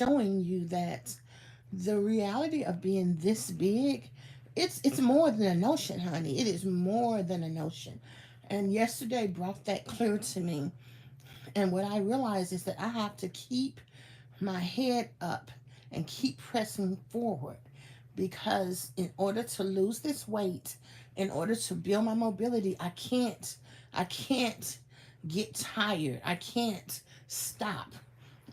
showing you that the reality of being this big, it's more than a notion, honey. It is more than a notion. And yesterday brought that clear to me. And what I realized is that I have to keep my head up and keep pressing forward, because in order to lose this weight, in order to build my mobility, I can't get tired. I can't stop.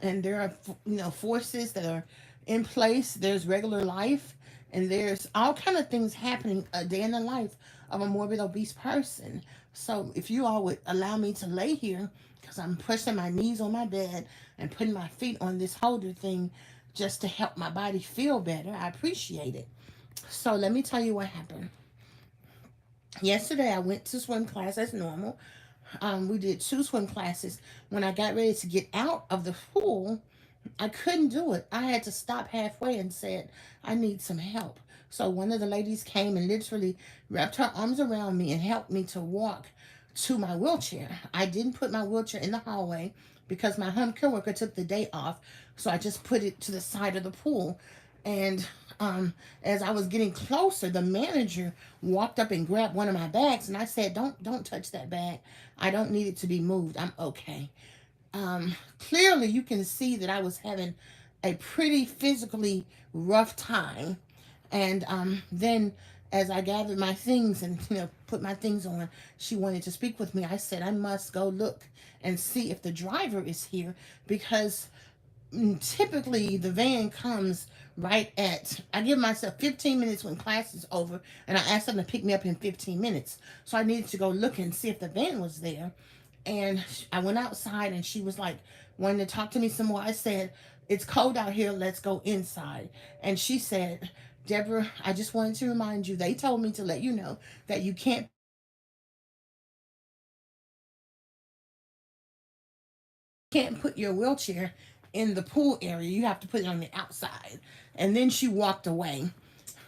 And there are, forces that are in place. There's regular life, and there's all kind of things happening a day in the life of a morbid obese person. So if you all would allow me to lay here, because I'm pushing my knees on my bed and putting my feet on this holder thing just to help my body feel better, I appreciate it. So let me tell you what happened. Yesterday I went to swim class as normal. We did two swim classes. When I got ready to get out of the pool, I couldn't do it. I had to stop halfway and said, I need some help. So one of the ladies came and literally wrapped her arms around me and helped me to walk to my wheelchair. I didn't put my wheelchair in the hallway because my home care worker took the day off. So I just put it to the side of the pool. And as I was getting closer, the manager walked up and grabbed one of my bags, and I said, "Don't touch that bag. I don't need it to be moved. I'm okay." Clearly you can see that I was having a pretty physically rough time. And then as I gathered my things and put my things on, she wanted to speak with me. I said I must go look and see if the driver is here, because typically the van comes right at, I give myself 15 minutes when class is over, and I asked them to pick me up in 15 minutes. So I needed to go look and see if the van was there. And I went outside, and she was like wanting to talk to me some more. I said, it's cold out here, let's go inside. And she said, Deborah, I just wanted to remind you, they told me to let you know that you can't put your wheelchair in the pool area. You have to put it on the outside. And then she walked away,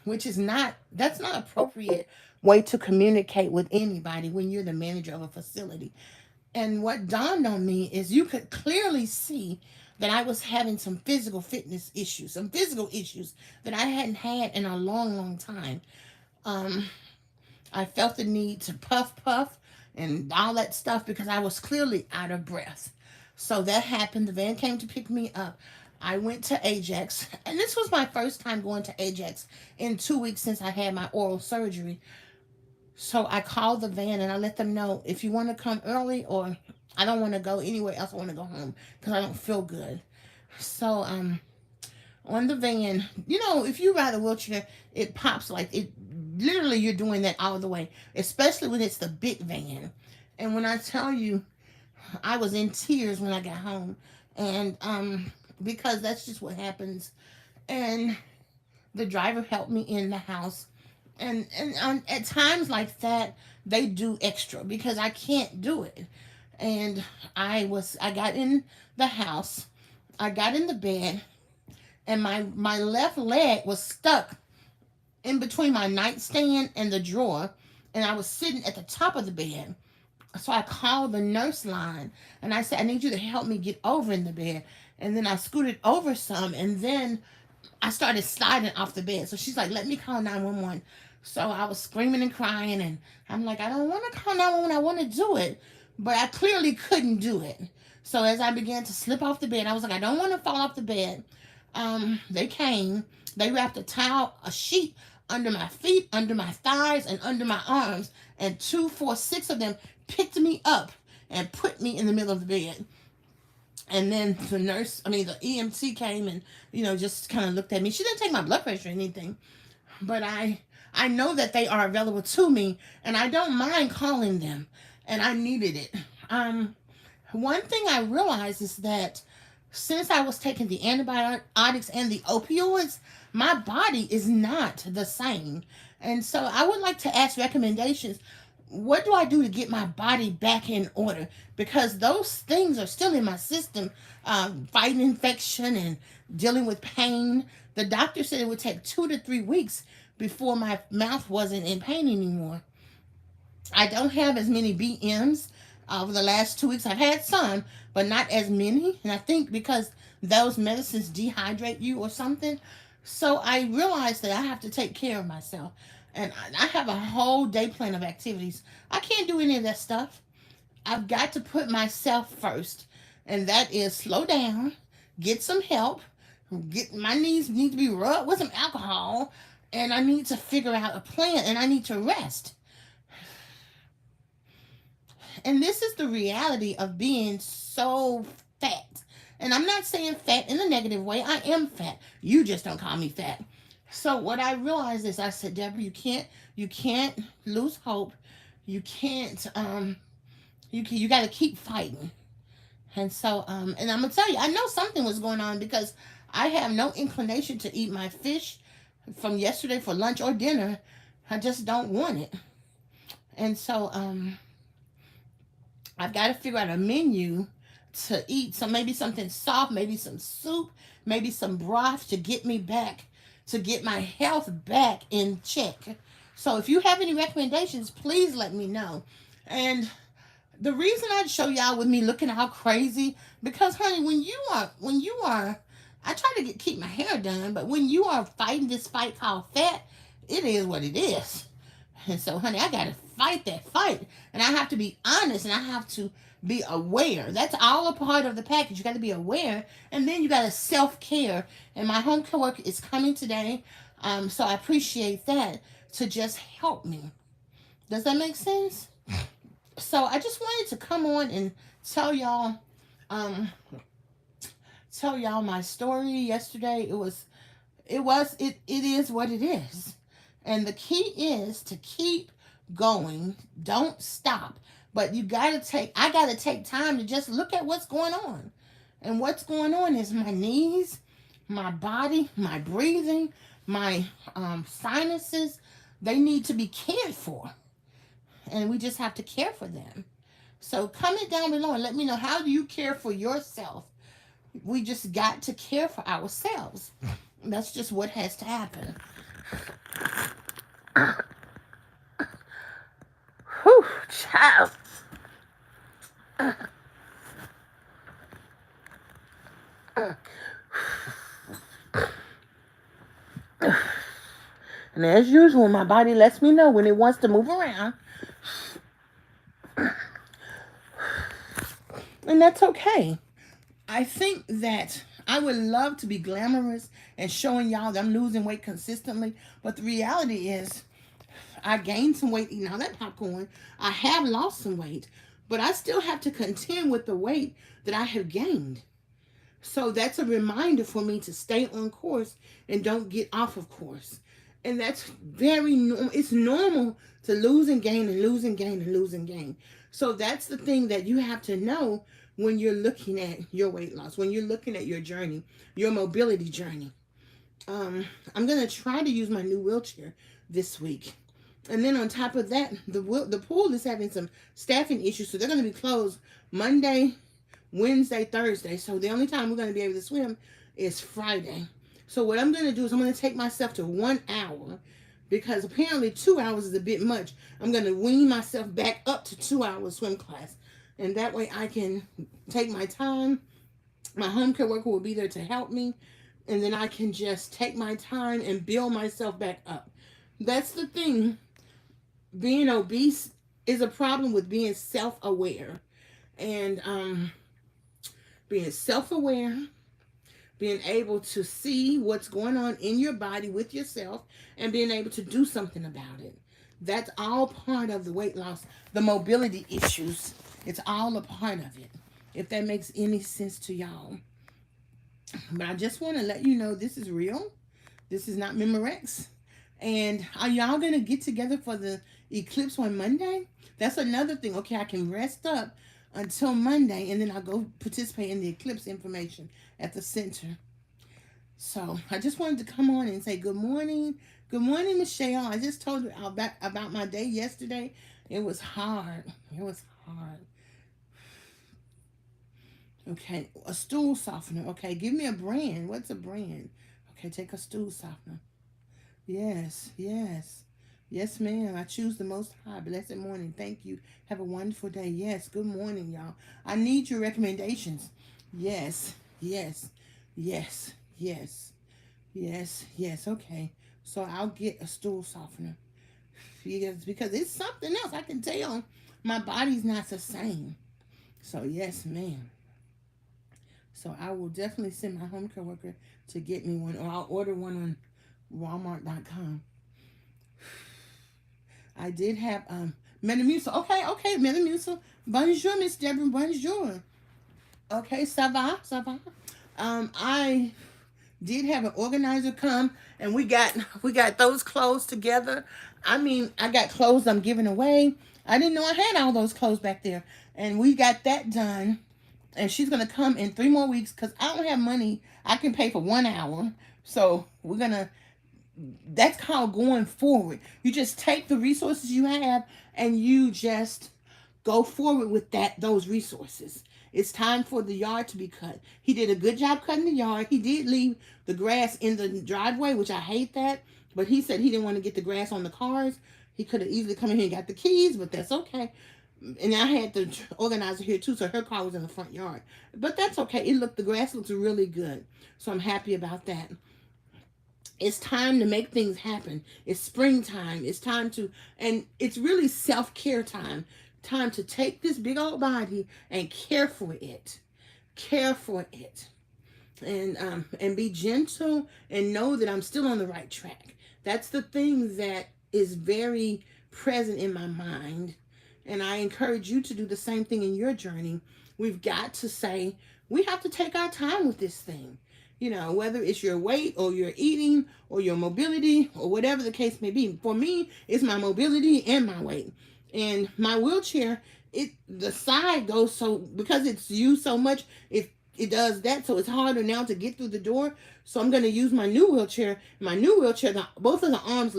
which is not, that's not appropriate way to communicate with anybody when you're the manager of a facility. And what dawned on me is you could clearly see that I was having some physical fitness issues, some physical issues that I hadn't had in a long, long time. Um, I felt the need to puff and all that stuff because I was clearly out of breath. So that happened. The van came to pick me up. I went to Ajax, and this was my first time going to Ajax in 2 weeks since I had my oral surgery. So I called the van and I let them know, if you want to come early, or I don't want to go anywhere else, I want to go home because I don't feel good. So on the van, if you ride a wheelchair, it pops like it. Literally, you're doing that all the way, especially when it's the big van. And when I tell you, I was in tears when I got home, and because that's just what happens. And the driver helped me in the house, and at times like that, they do extra because I can't do it. And I got in the house, I got in the bed, and my left leg was stuck in between my nightstand and the drawer, and I was sitting at the top of the bed. So I called the nurse line and I said, I need you to help me get over in the bed. And then I scooted over some, and then I started sliding off the bed. So she's like, let me call 911. So I was screaming and crying, and I'm like, I don't want to call 911. I want to do it. But I clearly couldn't do it. So as I began to slip off the bed, I was like, I don't want to fall off the bed. They came, they wrapped a towel, a sheet under my feet, under my thighs, and under my arms. And 2, 4, 6 of them picked me up and put me in the middle of the bed. And then the EMT came and, just kind of looked at me. She didn't take my blood pressure or anything, but I know that they are available to me, and I don't mind calling them, and I needed it. One thing I realized is that since I was taking the antibiotics and the opioids, my body is not the same. And so I would like to ask recommendations. What do I do to get my body back in order? Because those things are still in my system, fighting infection and dealing with pain. The doctor said it would take 2 to 3 weeks before my mouth wasn't in pain anymore. I don't have as many BMs. over the last 2 weeks. I've had some, but not as many. And I think because those medicines dehydrate you or something. So I realized that I have to take care of myself. And I have a whole day plan of activities. I can't do any of that stuff. I've got to put myself first. And that is slow down, get some help, get my knees need to be rubbed with some alcohol, and I need to figure out a plan and I need to rest. And this is the reality of being so fat. And I'm not saying fat in a negative way. I am fat. You just don't call me fat. So what I realized is I said, Deborah, you can't lose hope. You can't you got to keep fighting. And so and I'm gonna tell you, I know something was going on because I have no inclination to eat my fish from yesterday for lunch or dinner. I just don't want it. And so I've got to figure out a menu to eat. So maybe something soft, maybe some soup, maybe some broth to get me back, to get my health back in check. So if you have any recommendations, please let me know. And the reason I show y'all with me looking all crazy, because honey, when you are, I try to keep my hair done, but when you are fighting this fight called fat, it is what it is. And so, honey, I got to fight that fight. And I have to be honest and I have to be aware. That's all a part of the package. You got to be aware. And then you got to self-care. And my home care work is coming today. So I appreciate that to just help me. Does that make sense? So I just wanted to come on and tell y'all, um, tell y'all my story yesterday. It is what it is. And the key is to keep going. Don't stop. But I gotta take time to just look at what's going on. And what's going on is my knees, my body, my breathing, my sinuses. They need to be cared for. And we just have to care for them. So comment down below and let me know, how do you care for yourself? We just got to care for ourselves. That's just what has to happen. Whew, child. And as usual, my body lets me know when it wants to move around. And that's okay. I think that I would love to be glamorous and showing y'all that I'm losing weight consistently. But the reality is, I gained some weight eating all that popcorn. I have lost some weight, but I still have to contend with the weight that I have gained. So that's a reminder for me to stay on course and don't get off of course. And that's very normal. It's normal to lose and gain and lose and gain and lose and gain. So that's the thing that you have to know when you're looking at your weight loss, when you're looking at your journey, your mobility journey. I'm going to try to use my new wheelchair this week. And then on top of that, the pool is having some staffing issues. So they're going to be closed Monday, Wednesday, Thursday. So the only time we're going to be able to swim is Friday. So what I'm going to do is I'm going to take myself to 1 hour, because apparently 2 hours is a bit much. I'm going to wean myself back up to 2 hours swim class. And that way I can take my time. My home care worker will be there to help me. And then I can just take my time and build myself back up. That's the thing. Being obese is a problem with being self-aware. And being self-aware, being able to see what's going on in your body with yourself, and being able to do something about it. That's all part of the weight loss, the mobility issues. It's all a part of it, if that makes any sense to y'all. But I just want to let you know this is real. This is not Memorex. And are y'all going to get together for the eclipse on Monday? That's another thing. Okay, I can rest up until Monday, and then I'll go participate in the eclipse information at the center. So I just wanted to come on and say good morning. Good morning, Michelle. I just told you about my day yesterday. It was hard. It was hard. Okay, a stool softener. Okay, give me a brand. What's a brand? Okay, take a stool softener. Yes, yes, Yes, ma'am. I choose the Most High. Blessed morning. Thank you. Have a wonderful day. Yes. Good morning, y'all. I need your recommendations. Yes. Yes. Yes. Yes. Yes. Yes. Okay. So I'll get a stool softener. Because it's something else. I can tell my body's not the same. So yes, ma'am. So I will definitely send my home care worker to get me one, or I'll order one on Walmart.com. I did have Metamucil. Okay, okay, Metamucil. Bonjour, Miss Deborah. Bonjour. Okay, ça va, ça va. I did have an organizer come, and we got those clothes together. I mean, I got clothes I'm giving away. I didn't know I had all those clothes back there, and we got that done. And she's gonna come in 3 more weeks because I don't have money. I can pay for 1 hour, so we're gonna. That's called going forward. You just take the resources you have and you just go forward with those resources. It's time for the yard to be cut. He did a good job cutting the yard. He did leave the grass in the driveway, which I hate that. But he said he didn't want to get the grass on the cars. He could have easily come in here and got the keys, but that's okay. And I had the organizer here too, so her car was in the front yard. But that's okay. The grass looks really good. So I'm happy about that. It's time to make things happen. It's springtime. It's time to, and it's really self-care time. Time to take this big old body and care for it. Care for it. And be gentle and know that I'm still on the right track. That's the thing that is very present in my mind. And I encourage you to do the same thing in your journey. We've got to say, we have to take our time with this thing. Whether it's your weight or your eating or your mobility or whatever the case may be. For me, it's my mobility and my weight. And my wheelchair, the side goes so, because it's used so much, it does that, so it's harder now to get through the door. So I'm going to use my new wheelchair. Both of the arms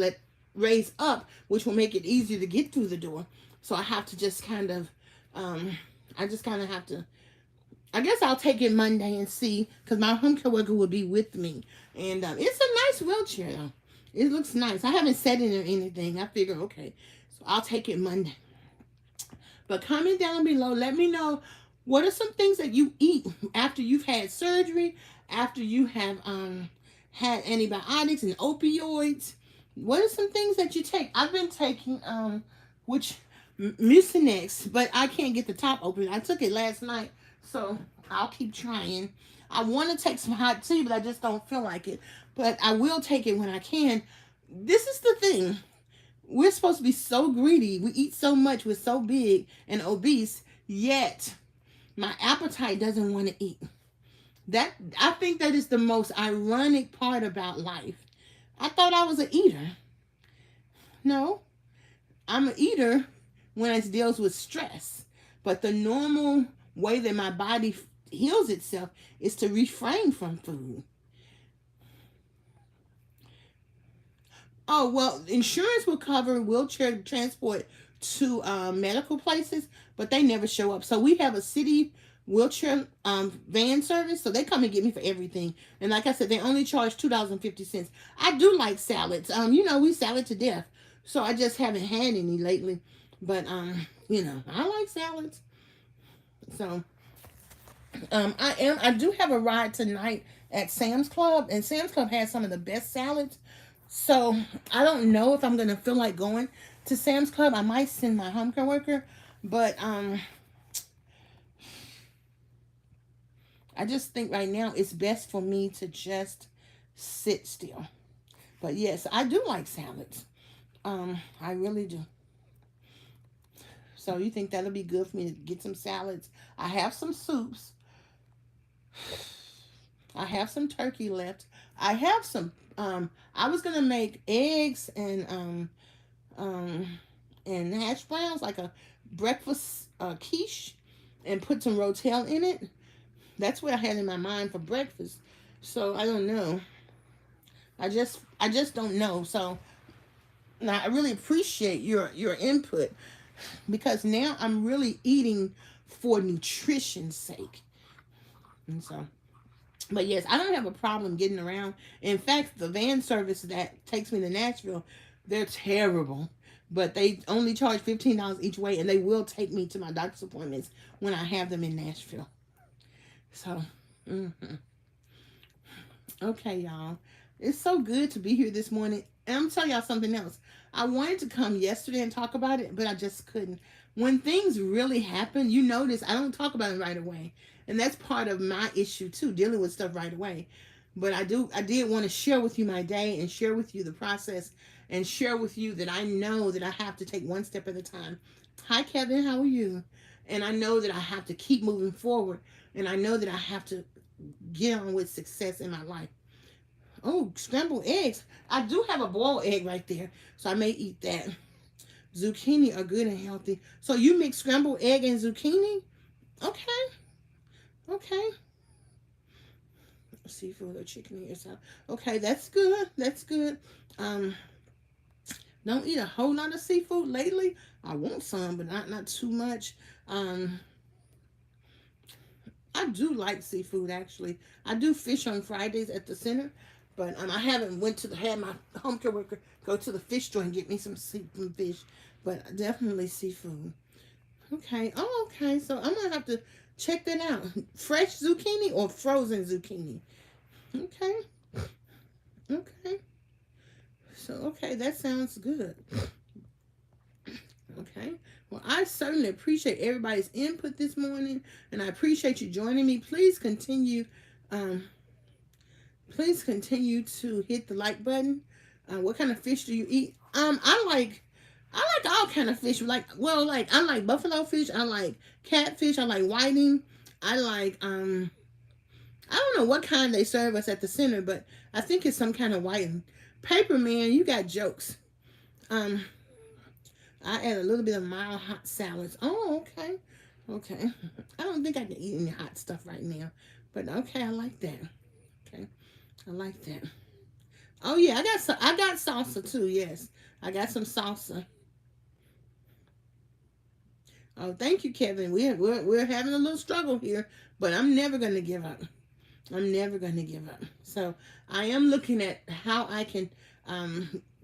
raise up, which will make it easier to get through the door. So I have to just kind of, I just kind of have to, I guess I'll take it Monday and see, because my home care worker will be with me. And it's a nice wheelchair, though. It looks nice. I haven't sat in it or anything. I figure, okay, so I'll take it Monday. But comment down below. Let me know, what are some things that you eat after you've had surgery, after you have had antibiotics and opioids. What are some things that you take? I've been taking Mucinex, but I can't get the top open. I took it last night, so I'll keep trying. I want to take some hot tea, but I just don't feel like it. But I will take it when I can. This is the thing. We're supposed to be so greedy. We eat so much. We're so big and obese, yet my appetite doesn't want to eat. I think that is the most ironic part about life. I thought I was an eater. No, I'm an eater when it deals with stress. But the normal way that my body heals itself is to refrain from food. Oh, well, insurance will cover wheelchair transport to medical places, but they never show up. So we have a city wheelchair van service, so they come and get me for everything. And like I said, they only charge $2.50. I do like salads. We salad to death. So I just haven't had any lately. But I like salads. So I do have a ride tonight at Sam's Club, and Sam's Club has some of the best salads. So I don't know if I'm gonna feel like going to Sam's Club. I might send my home care worker, but I just think right now it's best for me to just sit still. But yes, I do like salads. I really do. So you think that'll be good for me to get some salads? I have some soups. I have some turkey left. I have some. I was gonna make eggs and hash browns, like a breakfast quiche, and put some rotel in it. That's what I had in my mind for breakfast. So I don't know. I just don't know. So now I really appreciate your input, because now I'm really eating for nutrition's sake. And so, but yes, I don't have a problem getting around. In fact, the van service that takes me to Nashville, They're terrible. But they only charge $15 each way, and they will take me to my doctor's appointments when I have them in Nashville. So, okay, y'all. It's so good to be here this morning. And I'm telling y'all something else. I wanted to come yesterday and talk about it, but I just couldn't. When things really happen, you notice I don't talk about it right away. And that's part of my issue too, dealing with stuff right away. But I did want to share with you my day and share with you the process and share with you that I know that I have to take one step at a time. Hi Kevin, how are you? And I know that I have to keep moving forward, and I know that I have to get on with success in my life. Oh, scrambled eggs. I do have a boiled egg right there, so I may eat that. Zucchini are good and healthy. So you mix scrambled egg and zucchini? Okay. Okay. Seafood or chicken or something. Okay, that's good. That's good. Um, don't eat a whole lot of seafood lately. I want some, but not too much. Um, I do like seafood actually. I do fish on Fridays at the center, but I haven't went to had my home care worker go to the fish store and get me some fish, but definitely seafood. Okay. Oh, okay. So I'm gonna have to check that out. Fresh zucchini or frozen zucchini? Okay. Okay. So okay, that sounds good. Okay. Well, I certainly appreciate everybody's input this morning, and I appreciate you joining me. Um, please continue to hit the like button. What kind of fish do you eat? I like all kind of fish. I like buffalo fish. I like catfish. I like whiting. I like I don't know what kind they serve us at the center, but I think it's some kind of whiting. Paper man, you got jokes. Um, I add a little bit of mild hot salads. Oh, okay. Okay. I don't think I can eat any hot stuff right now. But okay, I like that. Okay. I like that. Oh yeah, I got salsa too, yes. I got some salsa. Oh, thank you, Kevin. We're having a little struggle here, but I'm never gonna give up. I'm never gonna give up. So I am looking at how I can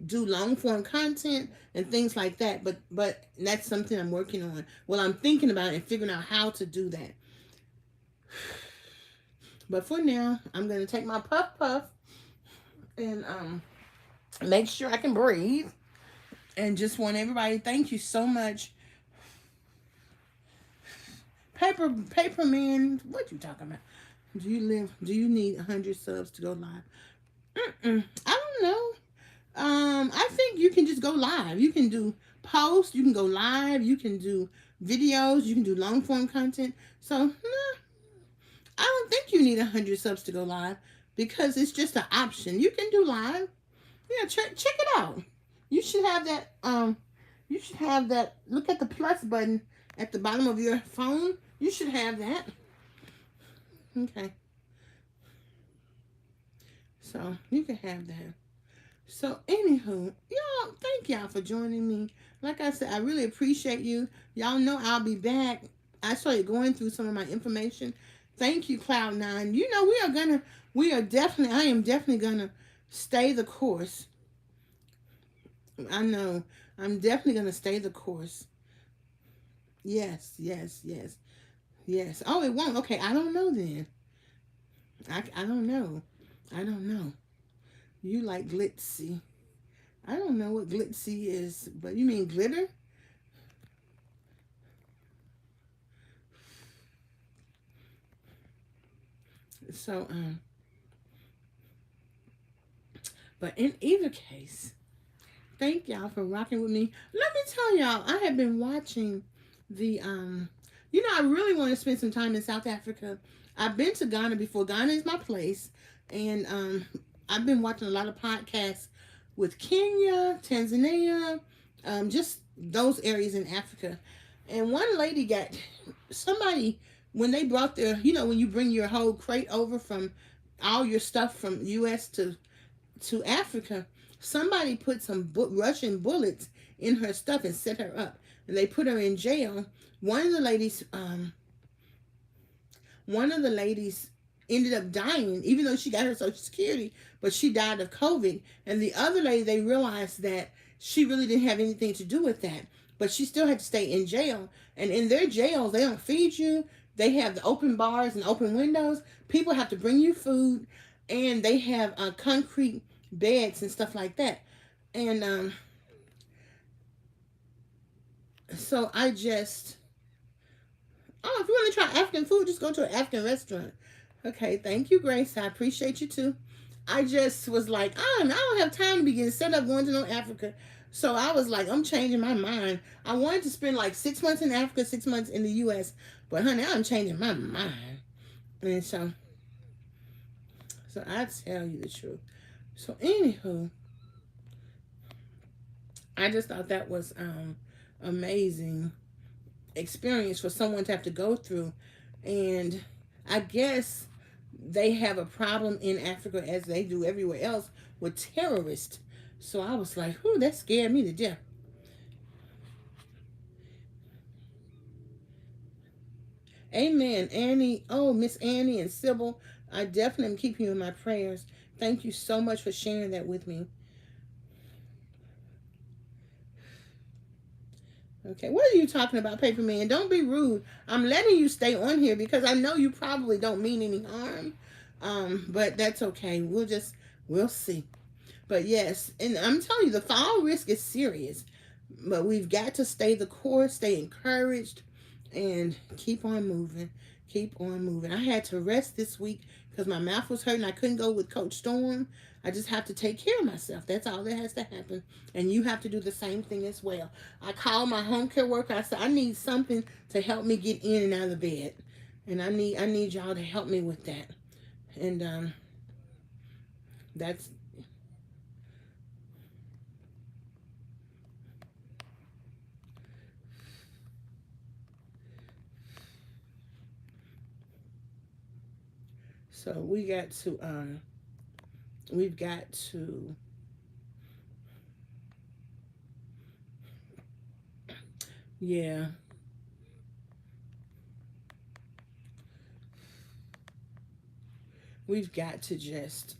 do long form content and things like that. But that's something I'm working on. Well, I'm thinking about it and figuring out how to do that. But for now, I'm gonna take my puff puff and make sure I can breathe. And just want everybody, thank you so much. Paper man, what you talking about? Do you need 100 subs to go live? I don't know. I think you can just go live. You can do posts, you can go live, you can do videos, you can do long form content. So, nah, I don't think you need 100 subs to go live because it's just an option. You can do live. Yeah, check it out. You should have that. You should have that. Look at the plus button at the bottom of your phone. You should have that. Okay. So you can have that. So anywho, y'all, thank y'all for joining me. Like I said, I really appreciate you. Y'all know I'll be back. I started going through some of my information. Thank you, Cloud9. You know, I am definitely gonna stay the course. I know. I'm definitely gonna stay the course. Yes, yes, yes, yes. Oh, it won't. Okay, I don't know then. I don't know. I don't know. You like glitzy. I don't know what glitzy is, but you mean glitter? So, but in either case, thank y'all for rocking with me. Let me tell y'all, I have been watching the, I really want to spend some time in South Africa. I've been to Ghana before. Ghana is my place. And I've been watching a lot of podcasts with Kenya, Tanzania, just those areas in Africa. And one lady somebody, when they brought when you bring your whole crate over from all your stuff from U.S. to Africa, somebody put some Russian bullets in her stuff and set her up. And they put her in jail. One of the ladies ended up dying, even though she got her Social Security, but she died of COVID. And the other lady, they realized that she really didn't have anything to do with that. But she still had to stay in jail. And in their jails, they don't feed you. They have the open bars and open windows. People have to bring you food, and they have concrete beds and stuff like that. And so I just, oh, if you want to try African food, just go to an African restaurant. Okay, thank you, Grace. I appreciate you too. I just was like, I don't have time to be getting set up going to no Africa. So I was like, I'm changing my mind. I wanted to spend like 6 months in Africa, 6 months in the U.S. But honey, I'm changing my mind. And so I tell you the truth. So anywho, I just thought that was amazing experience for someone to have to go through. And I guess they have a problem in Africa, as they do everywhere else, with terrorists. So I was like, whew, that scared me to death. Amen, Annie. Oh, Miss Annie and Sybil, I definitely am keeping you in my prayers. Thank you so much for sharing that with me. Okay, what are you talking about, Paper Man? Don't be rude. I'm letting you stay on here because I know you probably don't mean any harm. But that's okay. We'll see. But yes, and I'm telling you, the fall risk is serious. But we've got to stay the course, stay encouraged, and keep on moving. Keep on moving. I had to rest this week because my mouth was hurting. I couldn't go with Coach Storm. I just have to take care of myself. That's all that has to happen. And you have to do the same thing as well. I called my home care worker. I said, I need something to help me get in and out of bed. And I need y'all to help me with that. And that's so we've got to yeah. We've got to just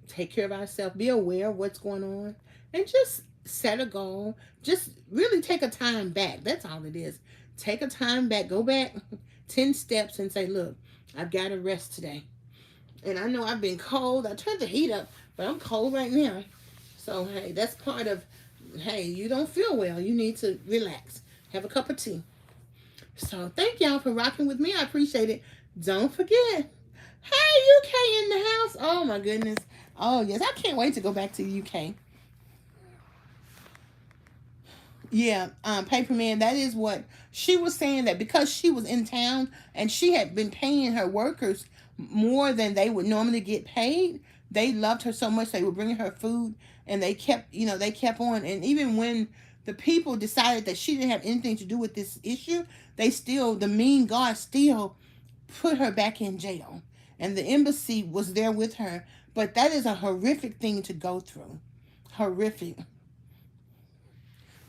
take care of ourselves, be aware of what's going on, and just set a goal. Just really take a time back. That's all it is. Take a time back. Go back 10 steps and say, look, I've got to rest today. And I know I've been cold. I turned the heat up, but I'm cold right now. So, hey, that's part of, hey, you don't feel well. You need to relax. Have a cup of tea. So, thank y'all for rocking with me. I appreciate it. Don't forget, hey, UK in the house. Oh, my goodness. Oh, yes. I can't wait to go back to the UK. Yeah, Paperman, that is what she was saying, that because she was in town and she had been paying her workers more than they would normally get paid, they loved her so much they were bringing her food, and they kept on. And even when the people decided that she didn't have anything to do with this issue, the mean guard still put her back in jail. And the embassy was there with her. But that is a horrific thing to go through. Horrific.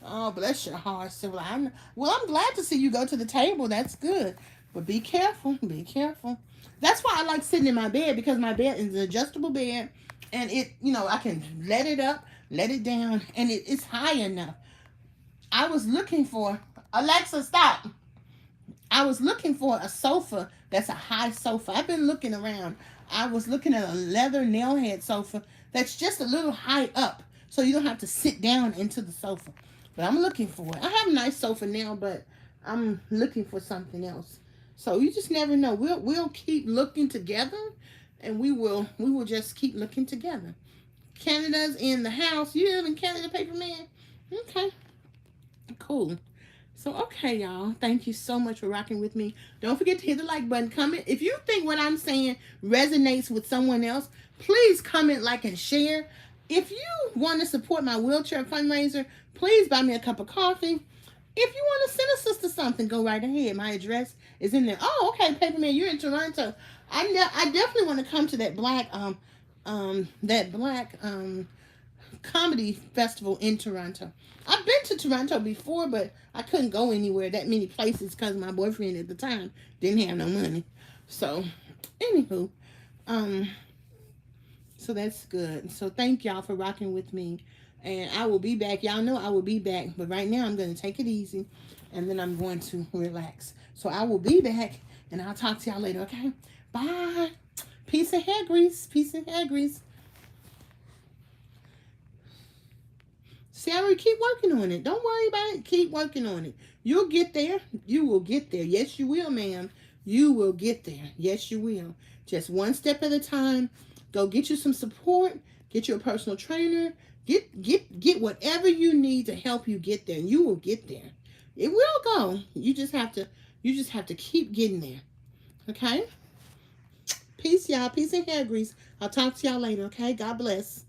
Oh, bless your heart, Sybil. I'm glad to see you go to the table. That's good. But be careful. Be careful. That's why I like sitting in my bed, because my bed is an adjustable bed, and I can let it up, let it down, and it's high enough. I was looking for, Alexa, stop. I was looking for a sofa that's a high sofa. I've been looking around. I was looking at a leather nail head sofa that's just a little high up, so you don't have to sit down into the sofa. But I'm looking for it. I have a nice sofa now, but I'm looking for something else. So you just never know. We'll keep looking together, and we will just keep looking together. Canada's in the house. You live in Canada, Paperman? Okay, cool. So, okay, y'all. Thank you so much for rocking with me. Don't forget to hit the like button. Comment. If you think what I'm saying resonates with someone else, please comment, like, and share. If you want to support my wheelchair fundraiser, please buy me a cup of coffee. If you want to send a sister something, go right ahead. My address is in there. Oh, okay, Paperman, you're in Toronto. I definitely want to come to that black comedy festival in Toronto. I've been to Toronto before, but I couldn't go anywhere that many places because my boyfriend at the time didn't have no money. So, anywho, um, so that's good. So thank y'all for rocking with me. And I will be back. Y'all know I will be back. But right now I'm going to take it easy. And then I'm going to relax. So I will be back. And I'll talk to y'all later, okay? Bye. Peace and hair grease. Peace and hair grease. Sarah, keep working on it. Don't worry about it. Keep working on it. You'll get there. You will get there. Yes, you will, ma'am. You will get there. Yes, you will. Just one step at a time. Go get you some support. Get you a personal trainer. Get whatever you need to help you get there. And you will get there. It will go. You just have to keep getting there. Okay? Peace, y'all. Peace and hair grease. I'll talk to y'all later, okay? God bless.